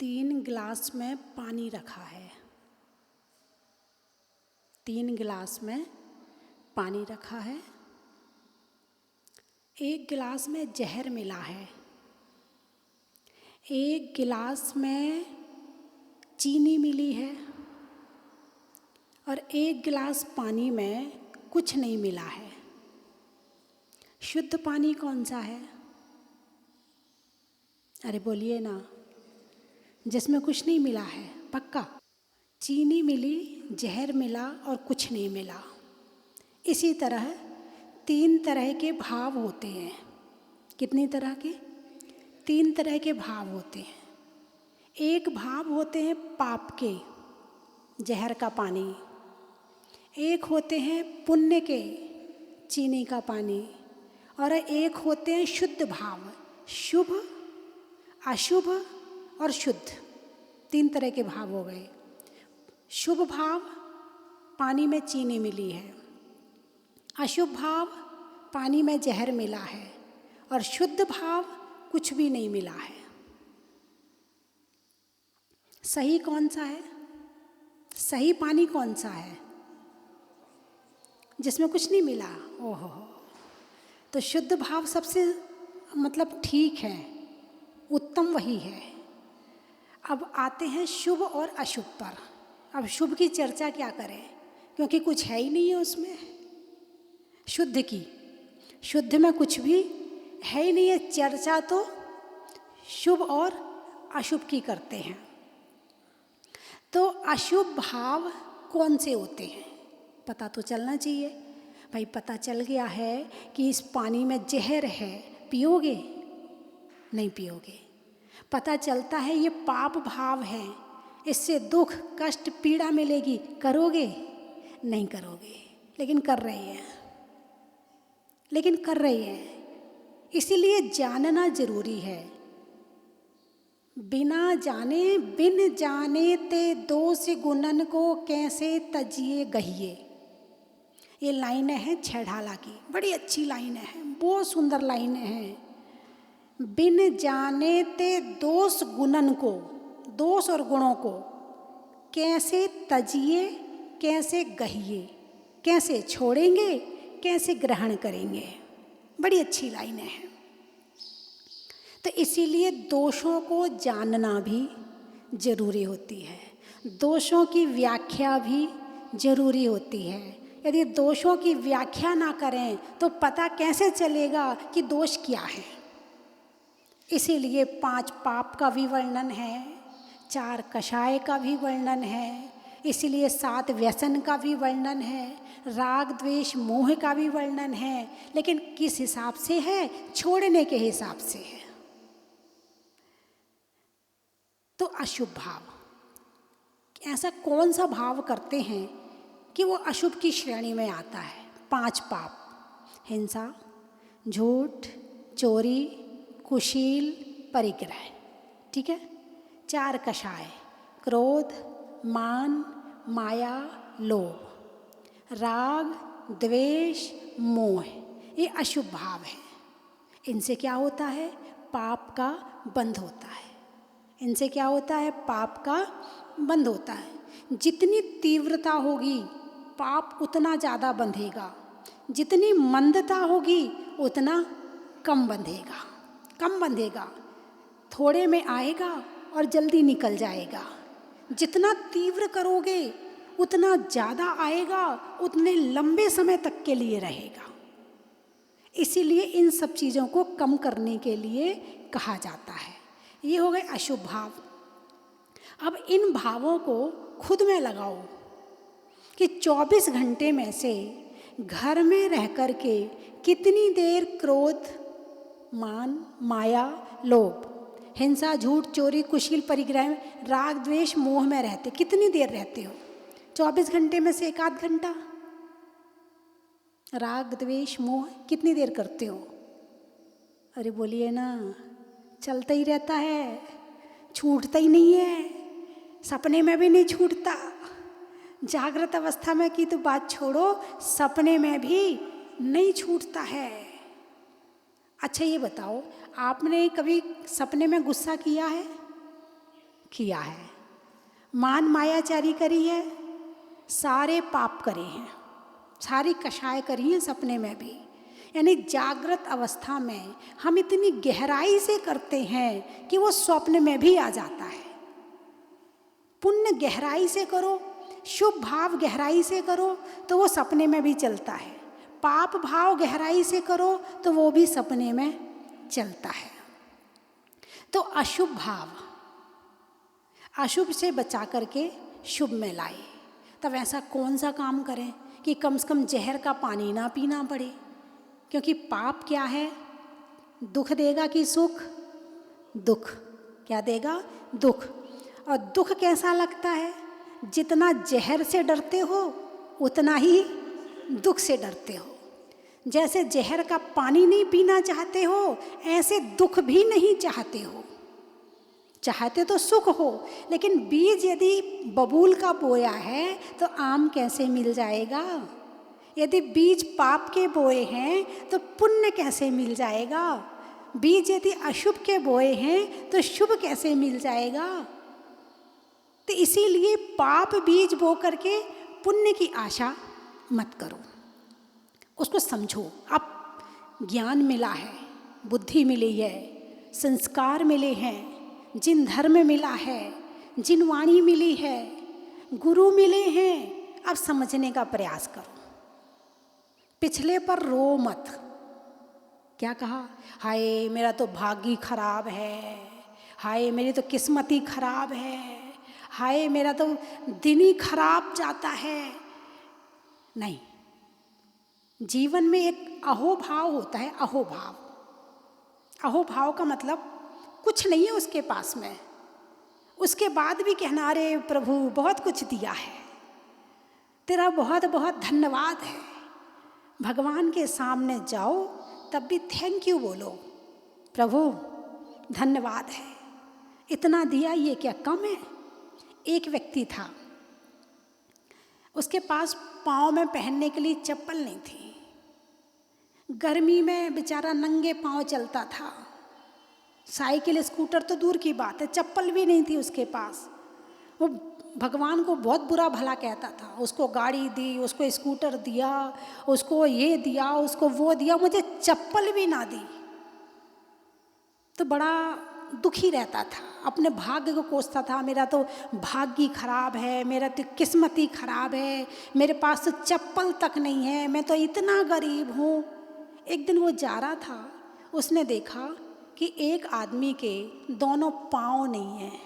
तीन गिलास में पानी रखा है। तीन गिलास में पानी रखा है। एक गिलास में जहर मिला है। एक गिलास में चीनी मिली है और एक गिलास पानी में कुछ नहीं मिला है। शुद्ध पानी कौन सा है? अरे बोलिए ना, जिसमें कुछ नहीं मिला है, पक्का। चीनी मिली, जहर मिला और कुछ नहीं मिला। इसी तरह तीन तरह के भाव होते हैं। कितनी तरह के? तीन तरह के भाव होते हैं। एक भाव होते हैं पाप के, जहर का पानी। एक होते हैं पुण्य के, चीनी का पानी। और एक होते हैं शुद्ध भाव, शुभ, अशुभ और शुद्ध। तीन तरह के भाव हो गए। शुभ भाव, पानी में चीनी मिली है। अशुभ भाव, पानी में जहर मिला है। और शुद्ध भाव, कुछ भी नहीं मिला है। सही कौन सा है? सही पानी कौन सा है? जिसमें कुछ नहीं मिला। ओहो, तो शुद्ध भाव सबसे ठीक है, उत्तम वही है। अब आते हैं शुभ और अशुभ पर। अब शुभ की चर्चा क्या करें, क्योंकि कुछ है ही नहीं है उसमें। शुद्ध की, शुद्ध में कुछ भी है ही नहीं है। चर्चा तो शुभ और अशुभ की करते हैं। तो अशुभ भाव कौन से होते हैं, पता तो चलना चाहिए। भाई पता चल गया है कि इस पानी में जहर है, पियोगे? नहीं पियोगे। पता चलता है ये पाप भाव है, इससे दुख, कष्ट, पीड़ा मिलेगी, करोगे? नहीं करोगे। लेकिन कर रहे हैं। इसीलिए जानना जरूरी है। बिना जाने बिन जाने ते दोष गुणन को कैसे तजिए गहिए। ये लाइनें हैं छेड़ाला की, बड़ी अच्छी लाइन है, बहुत सुंदर लाइन है। बिन जाने ते दोष गुणन को, दोष और गुणों को कैसे तजिए, कैसे गहिए, कैसे छोड़ेंगे, कैसे ग्रहण करेंगे। बड़ी अच्छी लाइन है। तो इसीलिए दोषों को जानना भी जरूरी होती है। दोषों की व्याख्या भी जरूरी होती है। यदि दोषों की व्याख्या ना करें तो पता कैसे चलेगा कि दोष क्या है। इसीलिए 5 पाप का भी वर्णन है, 4 कषाय का भी वर्णन है, इसीलिए 7 व्यसन का भी वर्णन है, राग द्वेष मोह का भी वर्णन है। लेकिन किस हिसाब से है? छोड़ने के हिसाब से है। तो अशुभ भाव, ऐसा कौन सा भाव करते हैं कि वो अशुभ की श्रेणी में आता है? 5 पाप, हिंसा, झूठ, चोरी, कुशील, परिग्रह। ठीक है। 4 कषाय, क्रोध, मान, माया, लोभ, राग, द्वेष, मोह, ये अशुभ भाव है। इनसे क्या होता है? पाप का बंध होता है। इनसे क्या होता है? पाप का बंध होता है। जितनी तीव्रता होगी पाप उतना ज़्यादा बंधेगा, जितनी मंदता होगी उतना कम बंधेगा। थोड़े में आएगा और जल्दी निकल जाएगा। जितना तीव्र करोगे उतना ज़्यादा आएगा, उतने लंबे समय तक के लिए रहेगा। इसीलिए इन सब चीज़ों को कम करने के लिए कहा जाता है। ये हो गए अशुभ भाव। अब इन भावों को खुद में लगाओ कि 24 घंटे में से घर में रह कर के कितनी देर क्रोध, मान, माया, लोभ, हिंसा, झूठ, चोरी, कुशील, परिग्रह, राग, द्वेष, मोह में रहते, कितनी देर रहते हो? 24 घंटे में से 1 आध घंटा राग, द्वेष, मोह कितनी देर करते हो? अरे बोलिए ना, चलता ही रहता है, छूटता ही नहीं है। सपने में भी नहीं छूटता। जागृत अवस्था में की तो बात छोड़ो, सपने में भी नहीं छूटता है। अच्छा ये बताओ, आपने कभी सपने में गुस्सा किया है? किया है, मान मायाचारी करी है, सारे पाप करे हैं, सारी कषाय करी है सपने में भी। यानी जागृत अवस्था में हम इतनी गहराई से करते हैं कि वो स्वप्न में भी आ जाता है। पुण्य गहराई से करो, शुभ भाव गहराई से करो तो वो सपने में भी चलता है, पाप भाव गहराई से करो तो वो भी सपने में चलता है। तो अशुभ भाव, अशुभ से बचा करके शुभ में लाए। तब ऐसा कौन सा काम करें कि कम से कम जहर का पानी ना पीना पड़े, क्योंकि पाप क्या है, दुख देगा कि सुख? दुख। क्या देगा? दुख। और दुख कैसा लगता है? जितना जहर से डरते हो उतना ही दुख से डरते हो। जैसे जहर का पानी नहीं पीना चाहते हो, ऐसे दुख भी नहीं चाहते हो। चाहते तो सुख हो, लेकिन बीज यदि बबूल का बोया है तो आम कैसे मिल जाएगा? यदि बीज पाप के बोए हैं तो पुण्य कैसे मिल जाएगा? बीज यदि अशुभ के बोए हैं तो शुभ कैसे मिल जाएगा? तो इसीलिए पाप बीज बो करके पुण्य की आशा मत करो, उसको समझो। अब ज्ञान मिला है, बुद्धि मिली है, संस्कार मिले हैं, जिन धर्म मिला है, जिन वाणी मिली है, गुरु मिले हैं, अब समझने का प्रयास करो। पिछले पर रो मत। क्या कहा? हाय मेरा तो भाग्य खराब है, हाय मेरी तो किस्मत ही खराब है, हाय मेरा तो दिन ही खराब जाता है। नहीं, जीवन में एक अहोभाव होता है। अहोभाव, अहोभाव का मतलब कुछ नहीं है उसके पास में, उसके बाद भी कहना अरे प्रभु बहुत कुछ दिया है, तेरा बहुत बहुत धन्यवाद है। भगवान के सामने जाओ तब भी थैंक यू बोलो, प्रभु धन्यवाद है, इतना दिया, ये क्या कम है? एक व्यक्ति था, उसके पास पाँव में पहनने के लिए चप्पल नहीं थी, गर्मी में बेचारा नंगे पाँव चलता था, साइकिल स्कूटर तो दूर की बात है, चप्पल भी नहीं थी उसके पास। वो भगवान को बहुत बुरा भला कहता था, उसको गाड़ी दी, उसको स्कूटर दिया, उसको ये दिया, उसको वो दिया, मुझे चप्पल भी ना दी। तो बड़ा दुखी रहता था, अपने भाग्य को कोसता था, मेरा तो भाग्य खराब है, मेरा तो किस्मत ही खराब है, मेरे पास तो चप्पल तक नहीं है, मैं तो इतना गरीब हूँ। एक दिन वो जा रहा था, उसने देखा कि एक आदमी के दोनों पाँव नहीं हैं।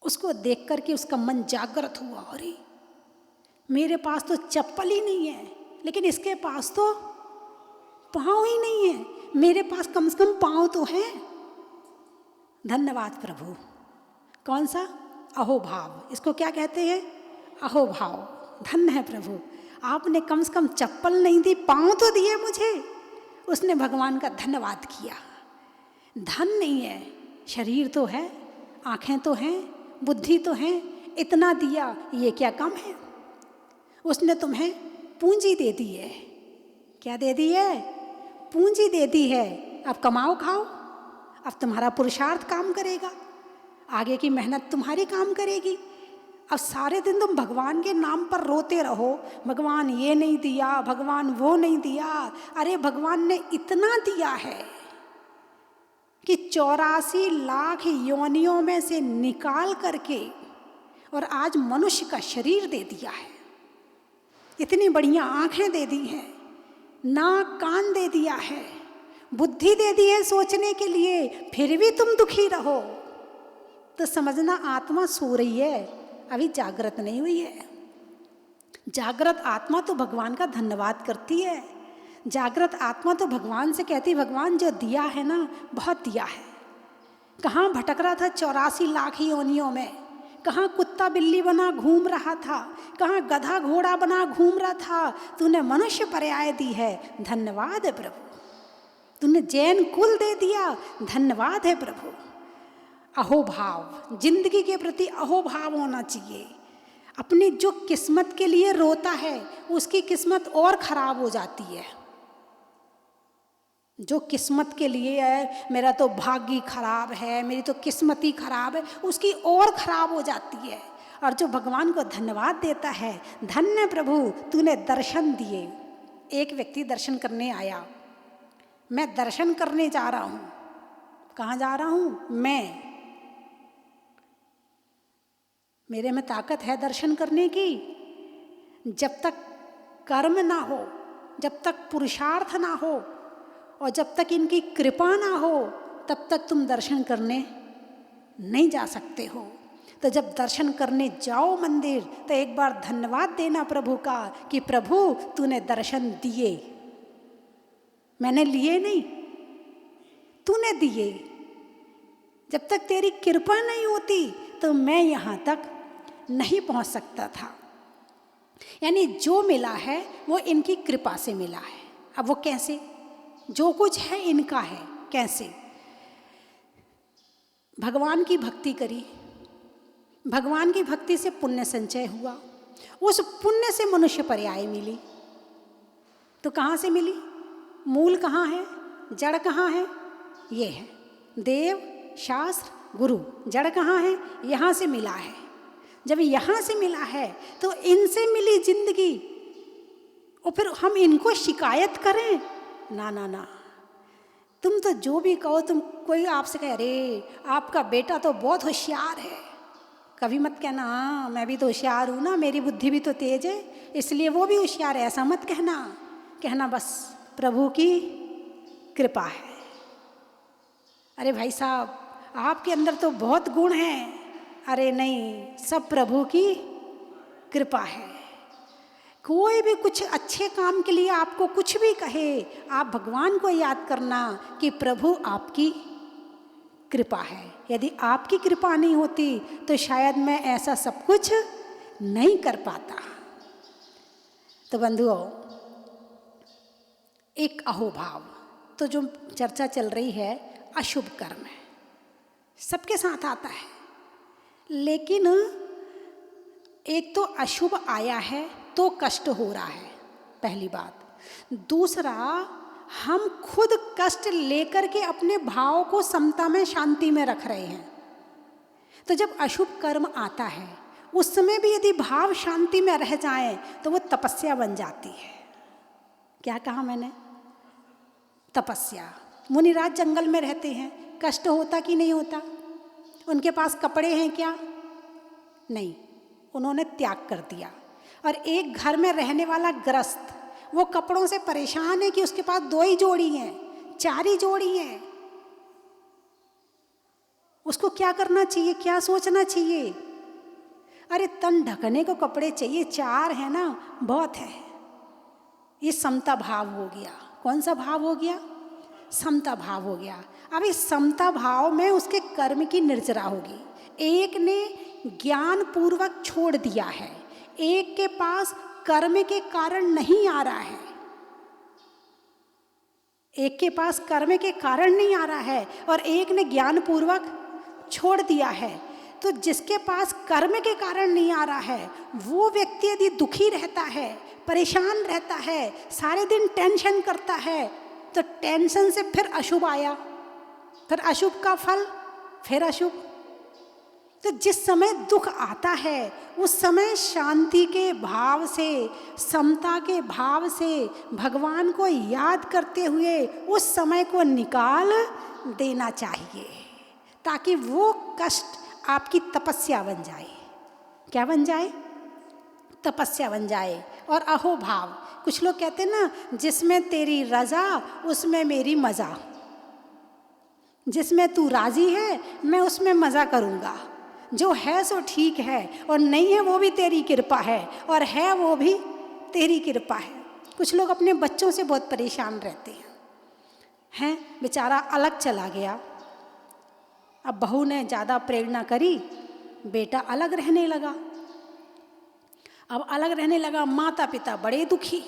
उसको देख कर के उसका मन जागृत हुआ, अरे मेरे पास तो चप्पल ही नहीं है, लेकिन इसके पास तो पाँव ही नहीं है, मेरे पास कम से कम पाँव तो हैं। धन्यवाद प्रभु। कौन सा? अहोभाव। इसको क्या कहते हैं? अहोभाव। धन्य है प्रभु, आपने कम से कम चप्पल नहीं दी, पाँव तो दिए मुझे। उसने भगवान का धन्यवाद किया। धन नहीं है, शरीर तो है, आँखें तो हैं, बुद्धि तो है, इतना दिया, ये क्या कम है? उसने तुम्हें पूंजी दे दी है। क्या दे दी है? पूंजी दे दी है। अब कमाओ खाओ, अब तुम्हारा पुरुषार्थ काम करेगा, आगे की मेहनत तुम्हारी काम करेगी। अब सारे दिन तुम भगवान के नाम पर रोते रहो, भगवान ये नहीं दिया, भगवान वो नहीं दिया। अरे भगवान ने इतना दिया है कि 84 लाख योनियों में से निकाल करके और आज मनुष्य का शरीर दे दिया है। इतनी बढ़िया आँखें दे दी हैं, नाक कान दे दिया है, बुद्धि दे दी है सोचने के लिए, फिर भी तुम दुखी रहो तो समझना आत्मा सो रही है, अभी जागृत नहीं हुई है। जागृत आत्मा तो भगवान का धन्यवाद करती है। जागृत आत्मा तो भगवान से कहती, भगवान जो दिया है ना, बहुत दिया है। कहाँ भटक रहा था 84 लाख योनियों में, कहाँ कुत्ता बिल्ली बना घूम रहा था, कहाँ गधा घोड़ा बना घूम रहा था, तूने मनुष्य पर्याय दी है, धन्यवाद है प्रभु। तूने जैन कुल दे दिया, धन्यवाद है प्रभु। अहोभाव, जिंदगी के प्रति अहोभाव होना चाहिए। अपनी जो किस्मत के लिए रोता है उसकी किस्मत और खराब हो जाती है। जो किस्मत के लिए है, मेरा तो भाग्य खराब है, मेरी तो किस्मत ही खराब है, उसकी और खराब हो जाती है। और जो भगवान को धन्यवाद देता है, धन्य प्रभु तूने दर्शन दिए। एक व्यक्ति दर्शन करने आया, मैं दर्शन करने जा रहा हूँ। कहाँ जा रहा हूँ? मेरे में ताकत है दर्शन करने की। जब तक कर्म ना हो, जब तक पुरुषार्थ ना हो और जब तक इनकी कृपा ना हो, तब तक तुम दर्शन करने नहीं जा सकते हो। तो जब दर्शन करने जाओ मंदिर, तो एक बार धन्यवाद देना प्रभु का कि प्रभु तूने दर्शन दिए, मैंने लिए नहीं, तूने दिए। जब तक तेरी कृपा नहीं होती तो मैं यहाँ तक नहीं पहुँच सकता था। यानी जो मिला है वो इनकी कृपा से मिला है। अब वो कैसे? जो कुछ है इनका है। कैसे? भगवान की भक्ति करी, भगवान की भक्ति से पुण्य संचय हुआ, उस पुण्य से मनुष्य पर्याय मिली। तो कहाँ से मिली? मूल कहाँ है? जड़ कहाँ है? ये है देव, शास्त्र, गुरु। जड़ कहाँ है? यहाँ से मिला है। जब यहाँ से मिला है तो इनसे मिली जिंदगी, और फिर हम इनको शिकायत करें? ना ना ना, तुम तो जो भी कहो, तुम कोई आपसे कहे अरे आपका बेटा तो बहुत होशियार है, कभी मत कहना हाँ मैं भी तो होशियार हूँ ना, मेरी बुद्धि भी तो तेज है इसलिए वो भी होशियार है, ऐसा मत कहना। कहना बस प्रभु की कृपा है। अरे भाई साहब आपके अंदर तो बहुत गुण हैं। अरे नहीं, सब प्रभु की कृपा है। कोई भी कुछ अच्छे काम के लिए आपको कुछ भी कहे, आप भगवान को याद करना कि प्रभु आपकी कृपा है। यदि आपकी कृपा नहीं होती तो शायद मैं ऐसा सब कुछ नहीं कर पाता। तो बंधुओं, एक अहोभाव, तो जो चर्चा चल रही है अशुभ कर्म है, सबके साथ आता है। लेकिन एक तो अशुभ आया है तो कष्ट हो रहा है, पहली बात। दूसरा, हम खुद कष्ट लेकर के अपने भाव को समता में, शांति में रख रहे हैं। तो जब अशुभ कर्म आता है उस समय भी यदि भाव शांति में रह जाए तो वो तपस्या बन जाती है। क्या कहा मैंने? तपस्या। मुनिराज जंगल में रहते हैं, कष्ट होता कि नहीं होता? उनके पास कपड़े हैं क्या? नहीं, उन्होंने त्याग कर दिया। और एक घर में रहने वाला गृहस्थ, वो कपड़ों से परेशान है कि उसके पास 2 ही जोड़ी हैं, 4 ही जोड़ी हैं। उसको क्या करना चाहिए, क्या सोचना चाहिए? अरे तन ढकने को कपड़े चाहिए, 4 है ना, बहुत है। ये समता भाव हो गया। कौन सा भाव हो गया? समता भाव हो गया। अब इस समता भाव में उसके कर्म की निर्जरा होगी। एक ने ज्ञान पूर्वक छोड़ दिया है, एक के पास कर्म के कारण नहीं आ रहा है, एक के पास कर्म के कारण नहीं आ रहा है और एक ने ज्ञान पूर्वक छोड़ दिया है। तो जिसके पास कर्म के कारण नहीं आ रहा है वो व्यक्ति यदि दुखी रहता है, परेशान रहता है, सारे दिन टेंशन करता है, तो टेंशन से फिर अशुभ आया, फिर अशुभ का फल, फिर अशुभ। तो जिस समय दुख आता है उस समय शांति के भाव से, समता के भाव से, भगवान को याद करते हुए उस समय को निकाल देना चाहिए, ताकि वो कष्ट आपकी तपस्या बन जाए। क्या बन जाए? तपस्या बन जाए। और अहोभाव, कुछ लोग कहते हैं ना, जिसमें तेरी रजा उसमें मेरी मज़ा, जिसमें तू राजी है मैं उसमें मज़ा करूँगा, जो है सो ठीक है और नहीं है वो भी तेरी कृपा है और है वो भी तेरी कृपा है। कुछ लोग अपने बच्चों से बहुत परेशान रहते हैं, बेचारा अलग चला गया, अब बहू ने ज़्यादा प्रेरणा करी, बेटा अलग रहने लगा। अब अलग रहने लगा, माता पिता बड़े दुखी,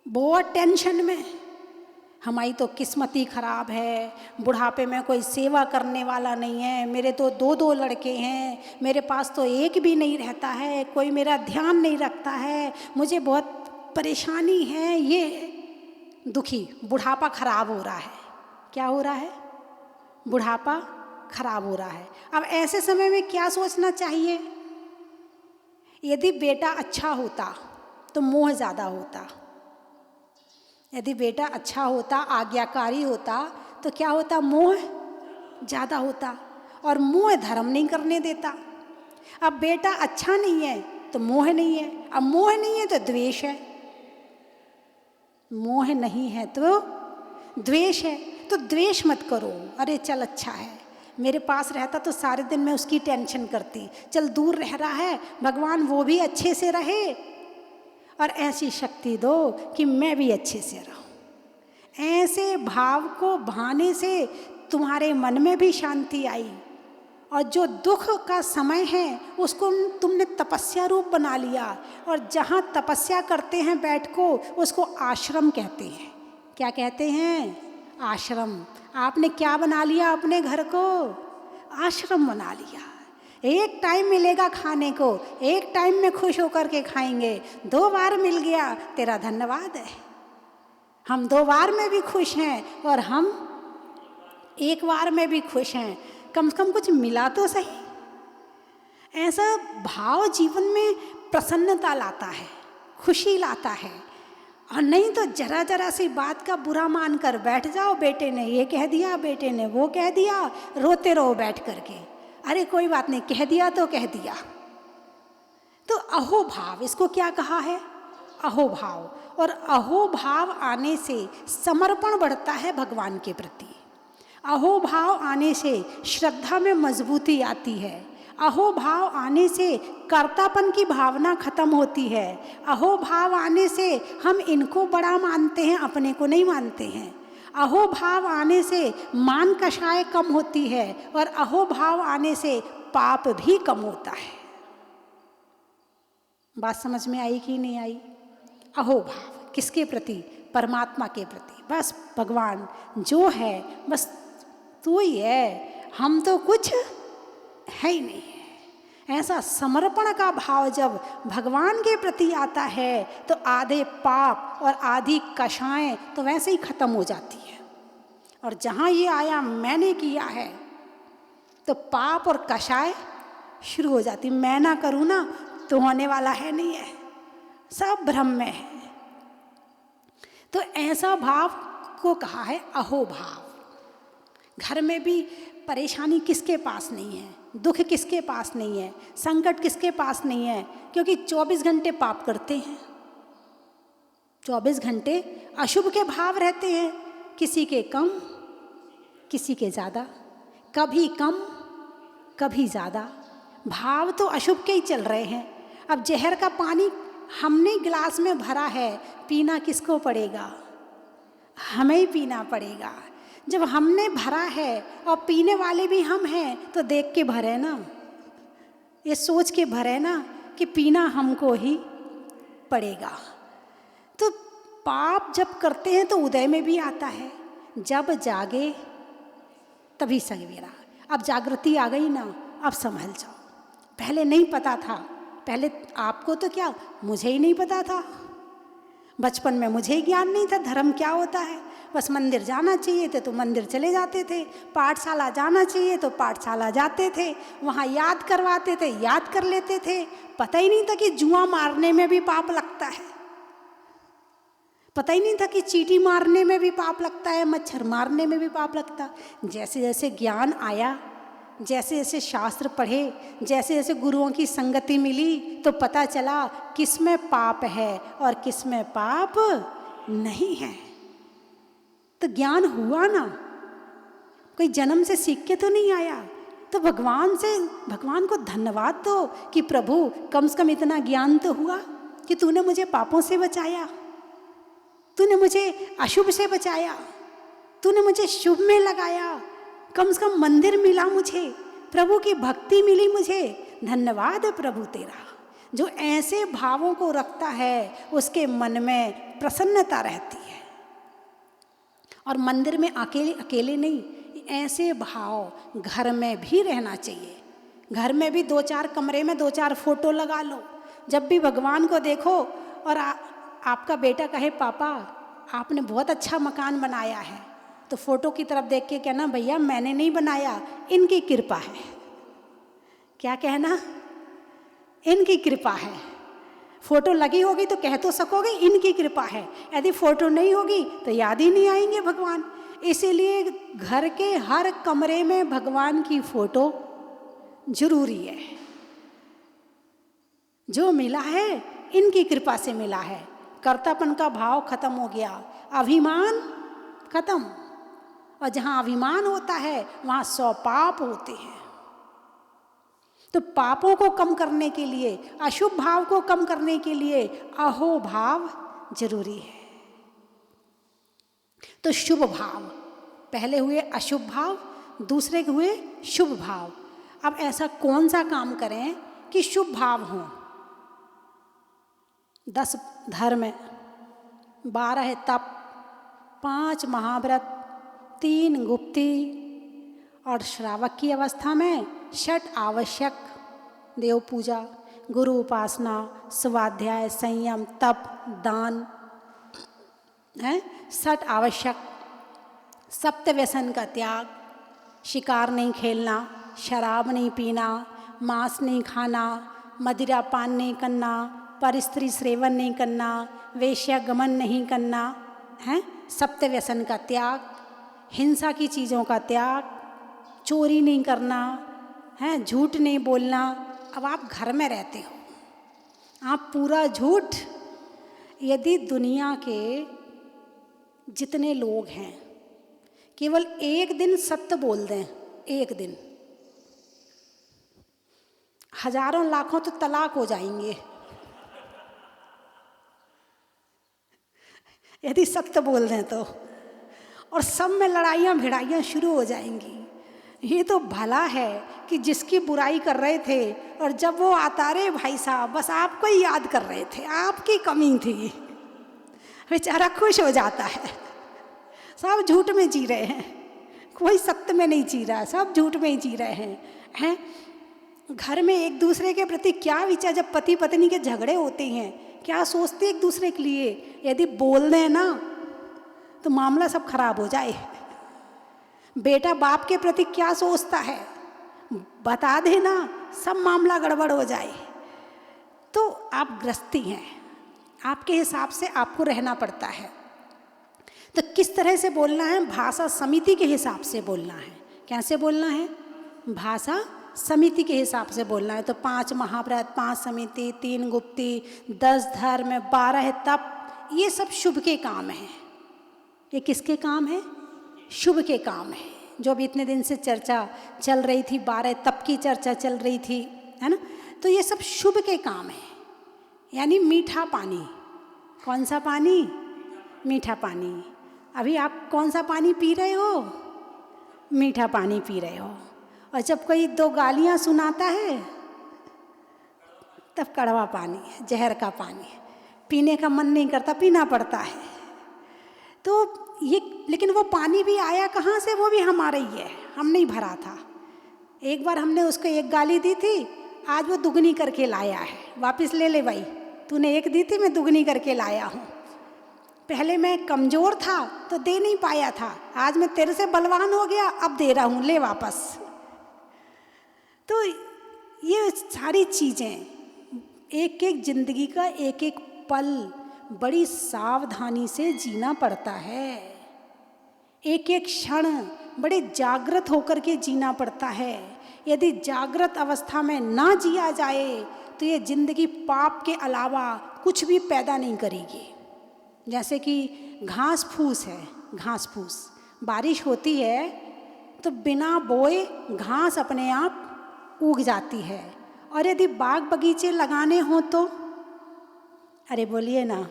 बहुत टेंशन में, हमारी तो किस्मत ही खराब है, बुढ़ापे में कोई सेवा करने वाला नहीं है, मेरे तो 2 लड़के हैं, मेरे पास तो एक भी नहीं रहता है, कोई मेरा ध्यान नहीं रखता है, मुझे बहुत परेशानी है। ये दुखी, बुढ़ापा खराब हो रहा है। क्या हो रहा है? बुढ़ापा खराब हो रहा है। अब ऐसे समय में क्या सोचना चाहिए? यदि बेटा अच्छा होता तो मोह ज़्यादा होता। यदि बेटा अच्छा होता, आज्ञाकारी होता, तो क्या होता? मोह ज़्यादा होता, और मोह धर्म नहीं करने देता। अब बेटा अच्छा नहीं है तो मोह नहीं है, अब मोह नहीं है तो द्वेष है, मोह नहीं है तो द्वेष है। तो द्वेष मत करो। अरे चल अच्छा है, मेरे पास रहता तो सारे दिन मैं उसकी टेंशन करती, चल दूर रह रहा है, भगवान वो भी अच्छे से रहे और ऐसी शक्ति दो कि मैं भी अच्छे से रहूं। ऐसे भाव को भाने से तुम्हारे मन में भी शांति आई, और जो दुख का समय है उसको तुमने तपस्या रूप बना लिया। और जहाँ तपस्या करते हैं बैठ को, उसको आश्रम कहते हैं। क्या कहते हैं? आश्रम। आपने क्या बना लिया? अपने घर को आश्रम बना लिया। एक टाइम मिलेगा खाने को, एक टाइम में खुश होकर के खाएंगे। 2 बार मिल गया, तेरा धन्यवाद है। हम 2 बार में भी खुश हैं और हम 1 बार में भी खुश हैं। कम से कम कुछ मिला तो सही। ऐसा भाव जीवन में प्रसन्नता लाता है, खुशी लाता है। और नहीं तो जरा जरा सी बात का बुरा मान कर बैठ जाओ, बेटे ने ये कह दिया, बेटे ने वो कह दिया, रोते रहो बैठ करके। अरे कोई बात नहीं, कह दिया तो कह दिया। तो अहोभाव, इसको क्या कहा है? अहोभाव। और अहोभाव आने से समर्पण बढ़ता है भगवान के प्रति। अहोभाव आने से श्रद्धा में मजबूती आती है। अहोभाव आने से कर्तापन की भावना खत्म होती है। अहोभाव आने से हम इनको बड़ा मानते हैं, अपने को नहीं मानते हैं। अहोभाव आने से मान कषाय कम होती है, और अहोभाव आने से पाप भी कम होता है। बात समझ में आई कि नहीं आई? अहोभाव किसके प्रति? परमात्मा के प्रति। बस भगवान जो है बस तू ही है, हम तो कुछ है ही नहीं है। ऐसा समर्पण का भाव जब भगवान के प्रति आता है तो आधे पाप और आधी कषाएं तो वैसे ही खत्म हो जाती है। और जहाँ ये आया मैंने किया है तो पाप और कषाय शुरू हो जाती। मैं ना करूँ ना तो होने वाला है नहीं है, सब भ्रम में है। तो ऐसा भाव को कहा है अहोभाव। घर में भी परेशानी किसके पास नहीं है, दुख किसके पास नहीं है, संकट किसके पास नहीं है? क्योंकि 24 घंटे पाप करते हैं, 24 घंटे अशुभ के भाव रहते हैं। किसी के कम, किसी के ज़्यादा, कभी कम कभी ज़्यादा। भाव तो अशुभ के ही चल रहे हैं। अब जहर का पानी हमने गिलास में भरा है, पीना किसको पड़ेगा? हमें ही पीना पड़ेगा। जब हमने भरा है और पीने वाले भी हम हैं तो देख के भरे ना, ये सोच के भरे ना कि पीना हमको ही पड़ेगा। तो पाप जब करते हैं तो उदय में भी आता है, जब जागे तभी सवेरा। अब जागृति आ गई ना, अब संभल जाओ। पहले नहीं पता था, पहले आपको तो क्या, मुझे ही नहीं पता था। बचपन में मुझे ही ज्ञान नहीं था धर्म क्या होता है। बस मंदिर जाना चाहिए थे तो मंदिर चले जाते थे, पाठशाला जाना चाहिए तो पाठशाला जाते थे, वहाँ याद करवाते थे याद कर लेते थे। पता ही नहीं था कि जुआ मारने में भी पाप लगता है, पता ही नहीं था कि चींटी मारने में भी पाप लगता है, मच्छर मारने में भी पाप लगता। जैसे जैसे ज्ञान आया, जैसे जैसे शास्त्र पढ़े, जैसे जैसे गुरुओं की संगति मिली, तो पता चला किस में पाप है और किस में पाप नहीं है। तो ज्ञान हुआ ना, कोई जन्म से सीख के तो नहीं आया। तो भगवान को धन्यवाद दो कि प्रभु कम से कम इतना ज्ञान तो हुआ कि तूने मुझे पापों से बचाया, तूने मुझे अशुभ से बचाया, तूने मुझे शुभ में लगाया। कम से कम मंदिर मिला मुझे, प्रभु की भक्ति मिली मुझे। धन्यवाद है प्रभु तेरा। जो ऐसे भावों को रखता है उसके मन में प्रसन्नता रहती है। और मंदिर में अकेले अकेले नहीं, ऐसे भाव घर में भी रहना चाहिए। घर में भी 2-4 कमरे में 2-4 फोटो लगा लो। जब भी भगवान को देखो और आपका बेटा कहे पापा आपने बहुत अच्छा मकान बनाया है, तो फोटो की तरफ देख के कहना भैया मैंने नहीं बनाया, इनकी कृपा है। क्या कहना? इनकी कृपा है। फोटो लगी होगी तो कह तो सकोगे इनकी कृपा है, यदि फोटो नहीं होगी तो याद ही नहीं आएंगे भगवान। इसीलिए घर के हर कमरे में भगवान की फोटो जरूरी है। जो मिला है इनकी कृपा से मिला है। कर्तापन का भाव खत्म हो गया, अभिमान खत्म, और जहाँ अभिमान होता है वहाँ 100 पाप होते हैं। तो पापों को कम करने के लिए, अशुभ भाव को कम करने के लिए अहो भाव जरूरी है। तो शुभ भाव, पहले हुए अशुभ भाव, दूसरे हुए शुभ भाव। अब ऐसा कौन सा काम करें कि शुभ भाव हों? 10 धर्म, 12 तप, 5 महाव्रत, 3 गुप्ती, और श्रावक की अवस्था में 6 आवश्यक, देव पूजा, गुरु उपासना, स्वाध्याय, संयम, तप, दान है। 6 आवश्यक। सप्त व्यसन का त्याग, शिकार नहीं खेलना, शराब नहीं पीना, मांस नहीं खाना, मदिरा पान नहीं करना, परस्त्री सेवन नहीं करना, वेश्यागमन नहीं करना है। सप्त व्यसन का त्याग, हिंसा की चीज़ों का त्याग, चोरी नहीं करना है, झूठ नहीं बोलना। अब आप घर में रहते हो, आप पूरा झूठ, यदि दुनिया के जितने लोग हैं केवल एक दिन सत्य बोल दें, एक दिन, हजारों लाखों तो तलाक हो जाएंगे यदि सत्य बोल दें तो, और सब में लड़ाइयाँ भिड़ाइयाँ शुरू हो जाएंगी। ये तो भला है कि जिसकी बुराई कर रहे थे और जब वो आता रे भाई साहब बस आपको ही याद कर रहे थे, आपकी कमी थी, बेचारा खुश हो जाता है। सब झूठ में जी रहे हैं, कोई सत्य में नहीं जी रहा, सब झूठ में ही जी रहे हैं। घर में एक दूसरे के प्रति क्या विचार, जब पति पत्नी के झगड़े होते हैं क्या सोचते एक दूसरे के लिए, यदि बोल दें ना तो मामला सब खराब हो जाए। बेटा बाप के प्रति क्या सोचता है बता देना, सब मामला गड़बड़ हो जाए। तो आप गृहस्थी हैं, आपके हिसाब से आपको रहना पड़ता है। तो किस तरह से बोलना है? भाषा समिति के हिसाब से बोलना है। कैसे बोलना है? भाषा समिति के हिसाब से बोलना है। तो 5 महाव्रत, 5 समिति, 3 गुप्ती, 10 धर्म, 12 तप, ये सब शुभ के काम हैं। ये किसके काम है? शुभ के काम है। जो अभी इतने दिन से चर्चा चल रही थी, 12 तप की चर्चा चल रही थी, है ना? तो ये सब शुभ के काम है। यानी मीठा पानी। कौन सा पानी? मीठा पानी। अभी आप कौन सा पानी पी रहे हो? मीठा पानी पी रहे हो। और जब कोई 2 गालियाँ सुनाता है तब कड़वा पानी है, जहर का पानी है, पीने का मन नहीं करता, पीना पड़ता है। तो ये, लेकिन वो पानी भी आया कहाँ से? वो भी हमारा ही है, हम नहीं भरा था। एक बार हमने उसको 1 गाली दी थी, आज वो दुगनी करके लाया है। वापस ले ले भाई, तूने 1 दी थी, मैं दुगनी करके लाया हूँ। पहले मैं कमज़ोर था तो दे नहीं पाया था, आज मैं तेरे से बलवान हो गया, अब दे रहा हूँ, ले वापस। तो ये सारी चीज़ें, एक एक जिंदगी का एक एक पल बड़ी सावधानी से जीना पड़ता है। एक एक क्षण बड़े जागृत होकर के जीना पड़ता है। यदि जागृत अवस्था में ना जिया जाए तो ये जिंदगी पाप के अलावा कुछ भी पैदा नहीं करेगी। जैसे कि घास फूस है, घास फूस, बारिश होती है तो बिना बोए घास अपने आप उग जाती है। और यदि बाग बगीचे लगाने हो तो, अरे बोलिए ना,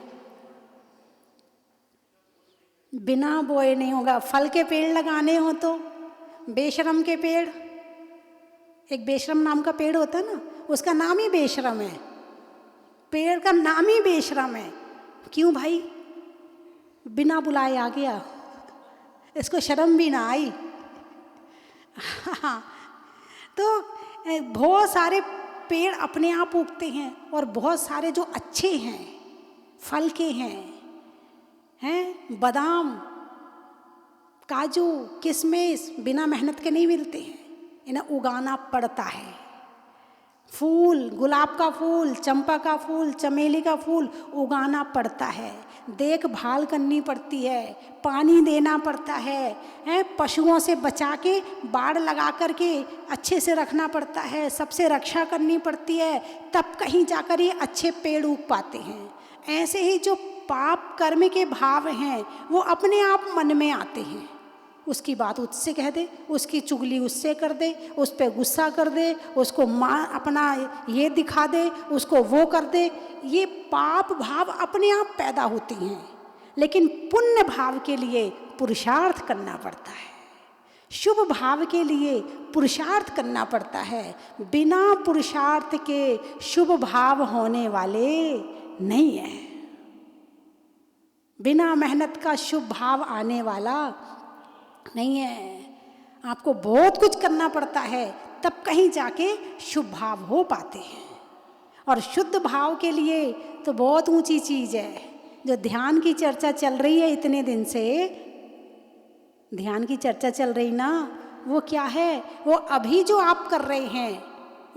बिना बोए नहीं होगा। फल के पेड़ लगाने हो तो, बेशरम के पेड़, एक बेशरम नाम का पेड़ होता है ना, उसका नाम ही बेशरम है, पेड़ का नाम ही बेशरम है। क्यों भाई? बिना बुलाए आ गया, इसको शर्म भी ना आई। तो बहुत सारे पेड़ अपने आप उगते हैं और बहुत सारे जो अच्छे हैं, फल के हैं, हैं, बादाम, काजू, किशमिश बिना मेहनत के नहीं मिलते हैं, इन्हें उगाना पड़ता है। फूल, गुलाब का फूल, चंपा का फूल, चमेली का फूल उगाना पड़ता है, देखभाल करनी पड़ती है, पानी देना पड़ता है, पशुओं से बचा के बाड़ लगा कर के अच्छे से रखना पड़ता है, सबसे रक्षा करनी पड़ती है, तब कहीं जाकर ये अच्छे पेड़ उग पाते हैं। ऐसे ही जो पाप कर्म के भाव हैं वो अपने आप मन में आते हैं, उसकी बात उससे कह दे, उसकी चुगली उससे कर दे, उस पर गुस्सा कर दे, उसको अपना ये दिखा दे, उसको वो कर दे, ये पाप भाव अपने आप पैदा होती हैं। लेकिन पुण्य भाव के लिए पुरुषार्थ करना पड़ता है, शुभ भाव के लिए पुरुषार्थ करना पड़ता है। बिना पुरुषार्थ के शुभ भाव होने वाले नहीं है, बिना मेहनत का शुभ भाव आने वाला नहीं है। आपको बहुत कुछ करना पड़ता है, तब कहीं जाके शुभ भाव हो पाते हैं। और शुद्ध भाव के लिए तो बहुत ऊंची चीज़ है, जो ध्यान की चर्चा चल रही है इतने दिन से, ध्यान की चर्चा चल रही ना, वो क्या है, वो अभी जो आप कर रहे हैं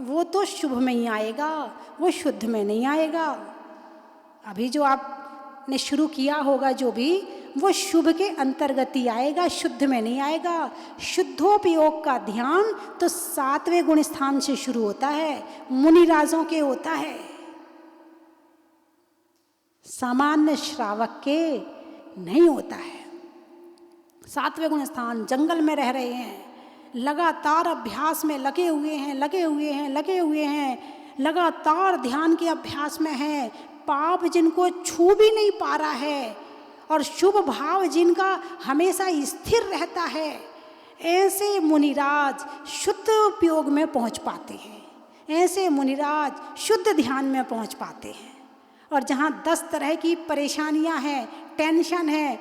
वो तो शुभ में ही आएगा, वो शुद्ध में नहीं आएगा। अभी जो आपने शुरू किया होगा जो भी, वो शुभ के अंतर्गत ही आएगा, शुद्ध में नहीं आएगा। शुद्धोपयोग का ध्यान तो 7वें गुण स्थान से शुरू होता है, मुनिराजों के होता है, सामान्य श्रावक के नहीं होता है। 7वें गुण स्थान, जंगल में रह रहे हैं, लगातार अभ्यास में लगे हुए हैं, लगातार ध्यान के अभ्यास में हैं, पाप जिनको छू भी नहीं पा रहा है और शुभ भाव जिनका हमेशा स्थिर रहता है, ऐसे मुनिराज शुद्ध उपयोग में पहुंच पाते हैं, ऐसे मुनिराज शुद्ध ध्यान में पहुंच पाते हैं। और जहाँ 10 तरह की परेशानियां हैं, टेंशन है,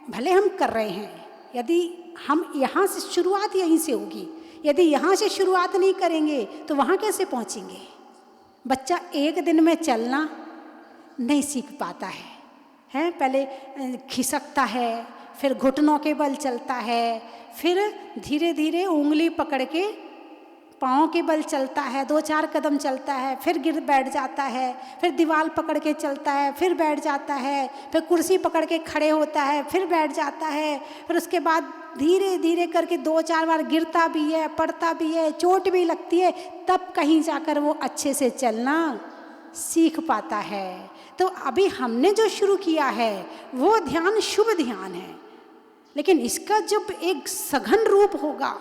भले हम कर रहे हैं, यदि हम यहाँ से शुरुआत यहीं से होगी, यदि यहाँ से शुरुआत नहीं करेंगे तो वहाँ कैसे पहुँचेंगे। बच्चा एक दिन में चलना नहीं सीख पाता है, पहले खिसकता है, फिर घुटनों के बल चलता है, फिर धीरे धीरे उंगली पकड़ के पाँव के बल चलता है, 2-4 कदम चलता है, फिर गिर बैठ जाता है, फिर दीवार पकड़ के चलता है, फिर बैठ जाता है, फिर कुर्सी पकड़ के खड़े होता है, फिर बैठ जाता है, फिर उसके बाद धीरे धीरे करके 2-4 बार गिरता भी है, पड़ता भी है, चोट भी लगती है, तब कहीं जाकर वो अच्छे से चलना सीख पाता है। तो अभी हमने जो शुरू किया है वो ध्यान शुभ ध्यान है, लेकिन इसका जब एक सघन रूप होगा,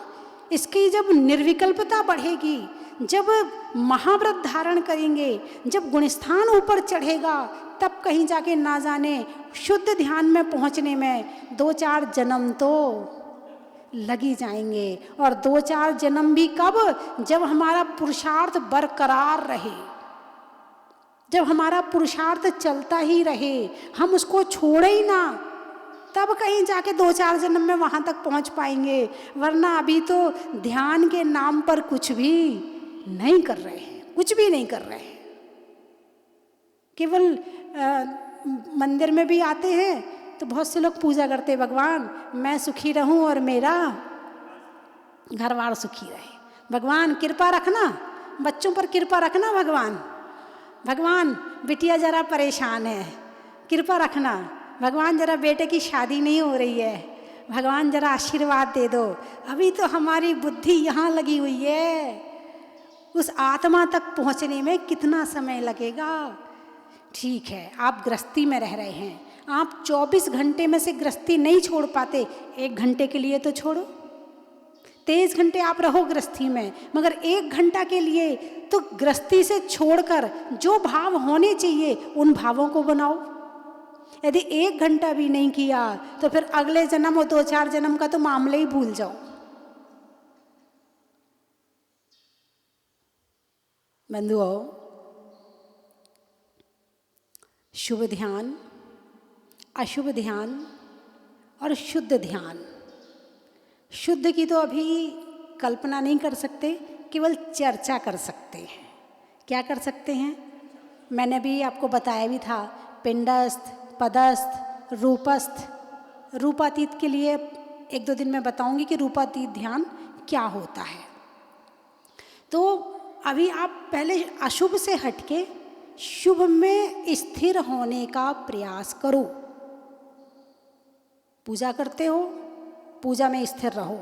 इसकी जब निर्विकल्पता बढ़ेगी, जब महाव्रत धारण करेंगे, जब गुणस्थान ऊपर चढ़ेगा, तब कहीं जाके ना जाने शुद्ध ध्यान में पहुंचने में 2-4 जन्म तो लगी जाएंगे। और 2-4 जन्म भी कब, जब हमारा पुरुषार्थ बरकरार रहे, जब हमारा पुरुषार्थ चलता ही रहे, हम उसको छोड़े ही ना, तब कहीं जाके 2-4 जन्म में वहाँ तक पहुँच पाएंगे। वरना अभी तो ध्यान के नाम पर कुछ भी नहीं कर रहे हैं, कुछ भी नहीं कर रहे हैं। केवल मंदिर में भी आते हैं तो बहुत से लोग पूजा करते, भगवान मैं सुखी रहूं और मेरा घरवार सुखी रहे, भगवान कृपा रखना, बच्चों पर कृपा रखना, भगवान बिटिया जरा परेशान है, कृपा रखना, भगवान जरा बेटे की शादी नहीं हो रही है, भगवान जरा आशीर्वाद दे दो। अभी तो हमारी बुद्धि यहाँ लगी हुई है, उस आत्मा तक पहुँचने में कितना समय लगेगा। ठीक है, आप गृहस्थी में रह रहे हैं, आप 24 घंटे में से गृहस्थी नहीं छोड़ पाते, 1 घंटे के लिए तो छोड़ो। 23 घंटे आप रहो गृहस्थी में, मगर 1 घंटा के लिए तो गृहस्थी से छोड़कर जो भाव होने चाहिए उन भावों को बनाओ। यदि 1 घंटा भी नहीं किया तो फिर अगले जन्म और 2-4 जन्म का तो मामले ही भूल जाओ। बंधुओं, शुभ ध्यान, अशुभ ध्यान और शुद्ध ध्यान। शुद्ध की तो अभी कल्पना नहीं कर सकते, केवल चर्चा कर सकते हैं। क्या कर सकते हैं? मैंने भी आपको बताया भी था, पिंडस्थ, पदस्थ, रूपस्थ, रूपातीत के लिए एक दो दिन में बताऊंगी कि रूपातीत ध्यान क्या होता है। तो अभी आप पहले अशुभ से हटके शुभ में स्थिर होने का प्रयास करो। पूजा करते हो, पूजा में स्थिर रहो।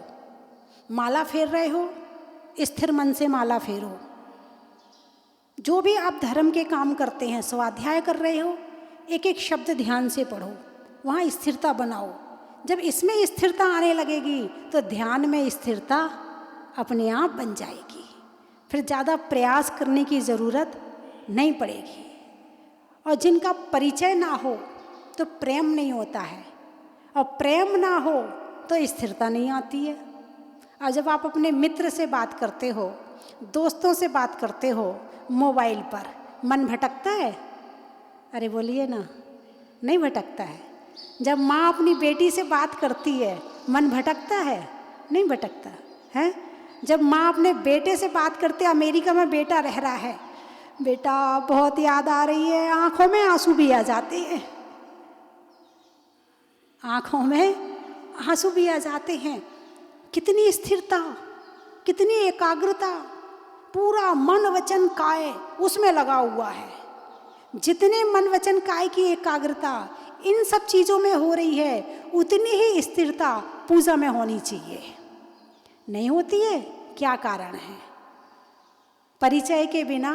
माला फेर रहे हो, स्थिर मन से माला फेरो। जो भी आप धर्म के काम करते हैं, स्वाध्याय कर रहे हो, एक एक शब्द ध्यान से पढ़ो, वहाँ स्थिरता बनाओ। जब इसमें स्थिरता आने लगेगी तो ध्यान में स्थिरता अपने आप बन जाएगी, फिर ज़्यादा प्रयास करने की ज़रूरत नहीं पड़ेगी। और जिनका परिचय ना हो तो प्रेम नहीं होता है, और प्रेम ना हो तो स्थिरता नहीं आती है। और जब आप अपने मित्र से बात करते हो, दोस्तों से बात करते हो मोबाइल पर, मन भटकता है? अरे बोलिए ना, नहीं भटकता है। जब माँ अपनी बेटी से बात करती है, मन भटकता है? नहीं भटकता है। जब माँ अपने बेटे से बात करते, अमेरिका में बेटा रह रहा है, बेटा बहुत याद आ रही है, आंखों में आंसू भी आ जाते हैं, आंखों में आंसू भी आ जाते हैं। कितनी स्थिरता, कितनी एकाग्रता, पूरा मन वचन काय उसमें लगा हुआ है। जितने मन वचन काय की एकाग्रता इन सब चीज़ों में हो रही है, उतनी ही स्थिरता पूजा में होनी चाहिए। नहीं होती है, क्या कारण है? परिचय के बिना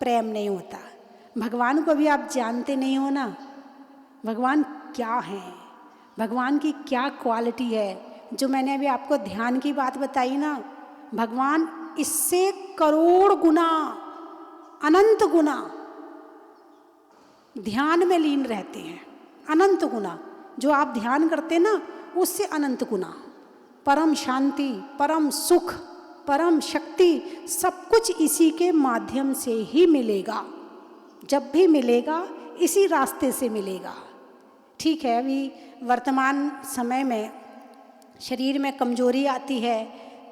प्रेम नहीं होता। भगवान को भी आप जानते नहीं हो ना, भगवान क्या है, भगवान की क्या क्वालिटी है। जो मैंने अभी आपको ध्यान की बात बताई ना, भगवान इससे करोड़ गुना, अनंत गुना ध्यान में लीन रहते हैं। अनंत गुना जो आप ध्यान करते ना, उससे अनंत गुना परम शांति, परम सुख, परम शक्ति, सब कुछ इसी के माध्यम से ही मिलेगा। जब भी मिलेगा इसी रास्ते से मिलेगा। ठीक है, अभी वर्तमान समय में शरीर में कमजोरी आती है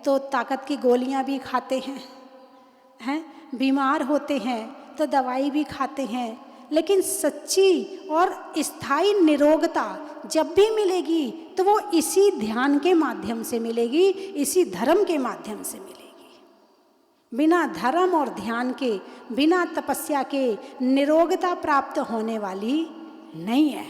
तो ताकत की गोलियां भी खाते हैं, बीमार होते हैं तो दवाई भी खाते हैं, लेकिन सच्ची और स्थायी निरोगता जब भी मिलेगी तो वो इसी ध्यान के माध्यम से मिलेगी, इसी धर्म के माध्यम से मिलेगी। बिना धर्म और ध्यान के, बिना तपस्या के निरोगता प्राप्त होने वाली नहीं है।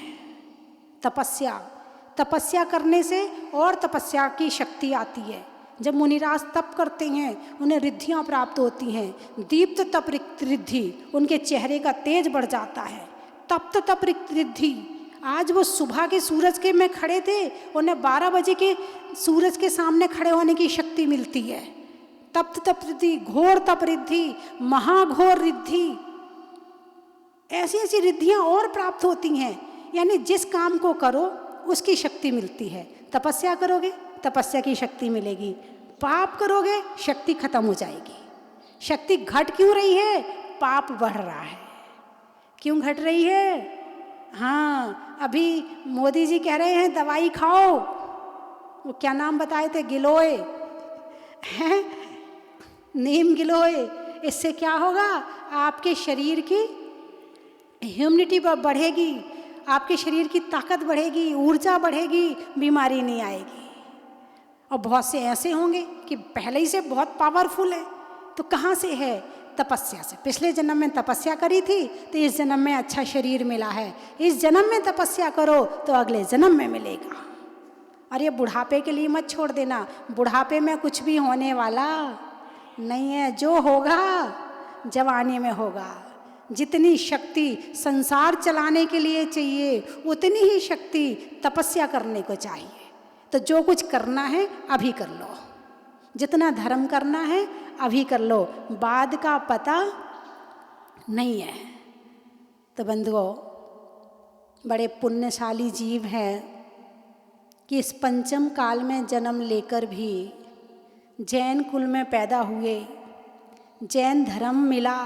तपस्या करने से और तपस्या की शक्ति आती है। जब मुनिराज तप करते हैं उन्हें रिद्धियाँ प्राप्त होती हैं। दीप्त तप रिद्धि, उनके चेहरे का तेज बढ़ जाता है। तप्त तप रिद्धि, आज वो सुबह के सूरज के में खड़े थे, उन्हें 12 बजे के सूरज के सामने खड़े होने की शक्ति मिलती है। तप्त तप रिद्धि, घोर तप रिद्धि, महाघोर रिद्धि, ऐसी ऐसी रिद्धियाँ और प्राप्त होती हैं। यानी जिस काम को करो उसकी शक्ति मिलती है। तपस्या करोगे, तपस्या की शक्ति मिलेगी। पाप करोगे, शक्ति खत्म हो जाएगी। शक्ति घट क्यों रही है? पाप बढ़ रहा है। क्यों घट रही है? हाँ, अभी मोदी जी कह रहे हैं दवाई खाओ, वो क्या नाम बताए थे, गिलोय हैं, नीम गिलोय। इससे क्या होगा? आपके शरीर की इम्यूनिटी बढ़ेगी, आपके शरीर की ताकत बढ़ेगी, ऊर्जा बढ़ेगी, बीमारी नहीं आएगी। और बहुत से ऐसे होंगे कि पहले ही से बहुत पावरफुल है, तो कहाँ से है? तपस्या से। पिछले जन्म में तपस्या करी थी तो इस जन्म में अच्छा शरीर मिला है। इस जन्म में तपस्या करो तो अगले जन्म में मिलेगा। और ये बुढ़ापे के लिए मत छोड़ देना, बुढ़ापे में कुछ भी होने वाला नहीं है। जो होगा जवानी में होगा। जितनी शक्ति संसार चलाने के लिए चाहिए उतनी ही शक्ति तपस्या करने को चाहिए। तो जो कुछ करना है अभी कर लो, जितना धर्म करना है अभी कर लो, बाद का पता नहीं है। तो बंधुओं, बड़े पुण्यशाली जीव हैं कि इस पंचम काल में जन्म लेकर भी जैन कुल में पैदा हुए, जैन धर्म मिला,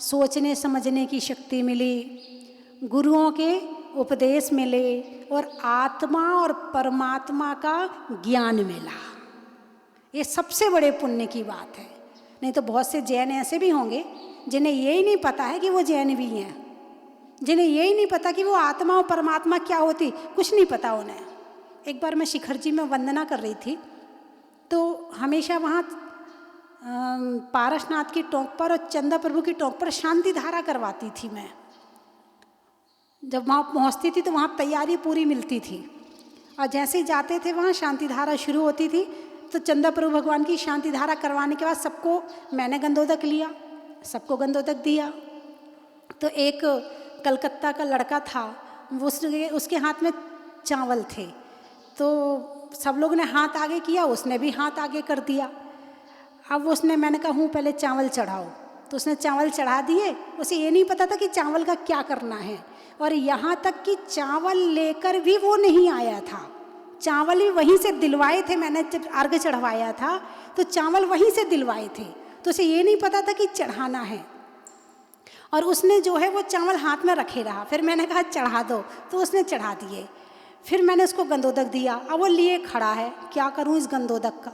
सोचने समझने की शक्ति मिली, गुरुओं के उपदेश मिले और आत्मा और परमात्मा का ज्ञान मिला। ये सबसे बड़े पुण्य की बात है। नहीं तो बहुत से जैन ऐसे भी होंगे जिन्हें ये ही नहीं पता है कि वो जैन भी हैं। जिन्हें यही नहीं पता कि वो आत्मा और परमात्मा क्या होती, कुछ नहीं पता उन्हें। एक बार मैं शिखर जी में वंदना कर रही थी, तो हमेशा वहाँ पारसनाथ की टोंक पर और चंदा प्रभु की टोंक पर शांति धारा करवाती थी मैं। जब वहाँ पहुँचती थी तो वहाँ तैयारी पूरी मिलती थी, और जैसे ही जाते थे वहाँ शांति धारा शुरू होती थी। तो चंदा प्रभु भगवान की शांति धारा करवाने के बाद सबको मैंने गंधोदक लिया, सबको गंधोदक दिया। तो एक कलकत्ता का लड़का था, वो उसके हाथ में चावल थे, तो सब लोग ने हाथ आगे किया, उसने भी हाथ आगे कर दिया। अब मैंने कहा हूँ पहले चावल चढ़ाओ, तो उसने चावल चढ़ा दिए। उसे ये नहीं पता था कि चावल का क्या करना है, और यहाँ तक कि चावल लेकर भी वो नहीं आया था। चावल भी वहीं से दिलवाए थे, मैंने जब अर्घ चढ़वाया था तो चावल वहीं से दिलवाए थे, तो उसे ये नहीं पता था कि चढ़ाना है। और उसने जो है वो चावल हाथ में रखे रहा। फिर मैंने कहा चढ़ा दो, तो उसने चढ़ा दिए। फिर मैंने उसको गंधोदक दिया, अब वो लिए खड़ा है, क्या करूँ इस गंधोदक का।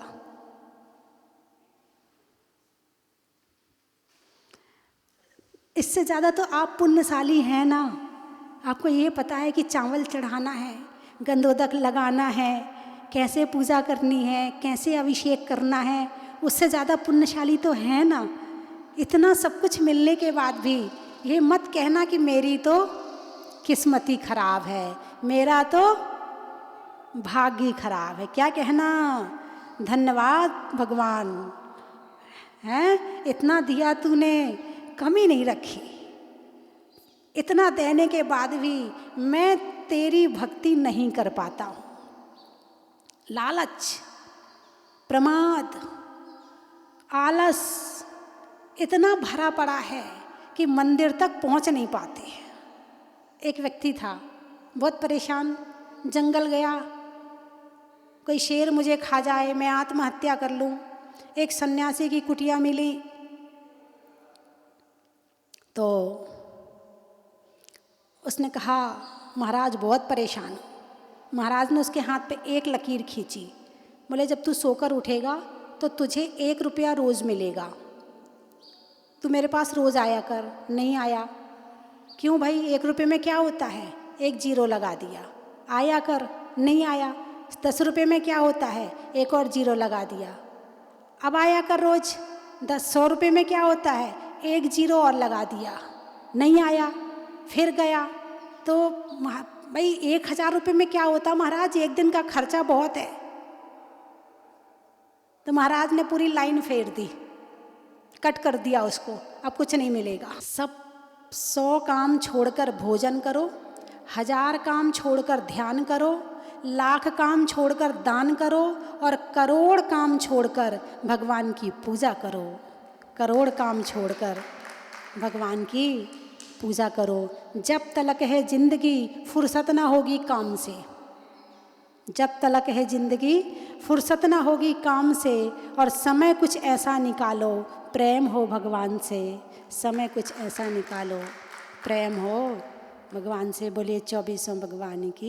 इससे ज़्यादा तो आप पुण्यशाली हैं ना, आपको ये पता है कि चावल चढ़ाना है, गंधोदक लगाना है, कैसे पूजा करनी है, कैसे अभिषेक करना है। उससे ज़्यादा पुण्यशाली तो है ना। इतना सब कुछ मिलने के बाद भी ये मत कहना कि मेरी तो किस्मत ही खराब है, मेरा तो भाग्य खराब है। क्या कहना, धन्यवाद भगवान, हैं इतना दिया तूने, कमी नहीं रखी। इतना देने के बाद भी मैं तेरी भक्ति नहीं कर पाता हूँ। लालच, प्रमाद, आलस इतना भरा पड़ा है कि मंदिर तक पहुँच नहीं पाते। एक व्यक्ति था, बहुत परेशान, जंगल गया, कोई शेर मुझे खा जाए, मैं आत्महत्या कर लूँ। एक सन्यासी की कुटिया मिली, तो उसने कहा महाराज बहुत परेशान हूँ। महाराज ने उसके हाथ पे एक लकीर खींची, बोले जब तू सोकर उठेगा तो तुझे 1 रुपया रोज़ मिलेगा, तू मेरे पास रोज़ आया कर। नहीं आया, क्यों भाई, 1 रुपये में क्या होता है, 1 जीरो लगा दिया। आया कर, नहीं आया। 10 रुपये में क्या होता है, 1 और जीरो लगा दिया। अब आया कर रोज़। 100 रुपये में क्या होता है, 1 जीरो और लगा दिया। नहीं आया, फिर गया तो भाई 1000 रुपये में क्या होता महाराज, 1 दिन का खर्चा बहुत है। तो महाराज ने पूरी लाइन फेर दी, कट कर दिया उसको, अब कुछ नहीं मिलेगा। सब 100 काम छोड़कर भोजन करो, 1000 काम छोड़कर ध्यान करो, 1,00,000 काम छोड़कर दान करो, और करोड़ काम छोड़कर भगवान की पूजा करो। करोड़ काम छोड़कर भगवान की पूजा करो। जब तलक है जिंदगी फुर्सत ना होगी काम से, जब तलक है जिंदगी फुर्सत ना होगी काम से, और समय कुछ ऐसा निकालो प्रेम हो भगवान से। समय कुछ ऐसा निकालो प्रेम हो भगवान से। बोलिए 24 भगवान की।